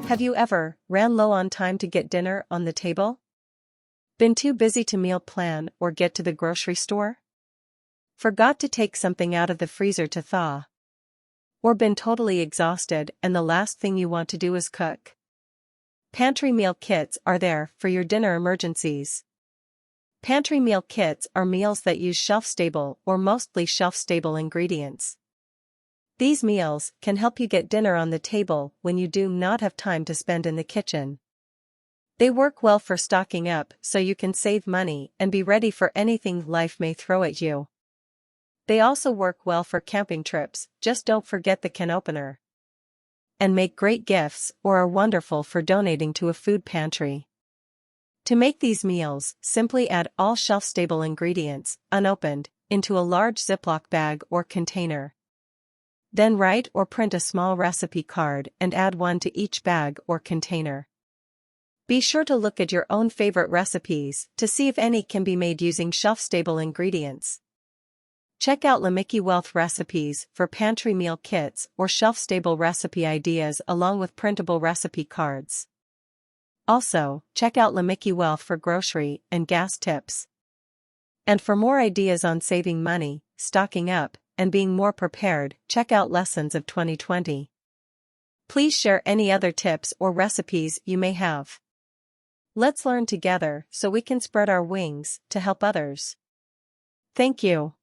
Have you ever ran low on time to get dinner on the table? Been too busy to meal plan or get to the grocery store? Forgot to take something out of the freezer to thaw? Or been totally exhausted and the last thing you want to do is cook? Pantry meal kits are there for your dinner emergencies. Pantry meal kits are meals that use shelf-stable or mostly shelf-stable ingredients. These meals can help you get dinner on the table when you do not have time to spend in the kitchen. They work well for stocking up so you can save money and be ready for anything life may throw at you. They also work well for camping trips, just don't forget the can opener. And make great gifts or are wonderful for donating to a food pantry. To make these meals, simply add all shelf-stable ingredients, unopened, into a large Ziploc bag or container. Then write or print a small recipe card and add one to each bag or container. Be sure to look at your own favorite recipes to see if any can be made using shelf-stable ingredients. Check out Lamicki Wealth recipes for pantry meal kits or shelf-stable recipe ideas along with printable recipe cards. Also, check out Lamicki Wealth for grocery and gas tips. And for more ideas on saving money, stocking up, and being more prepared, check out Lessons of 2020. Please share any other tips or recipes you may have. Let's learn together so we can spread our wings to help others. Thank you.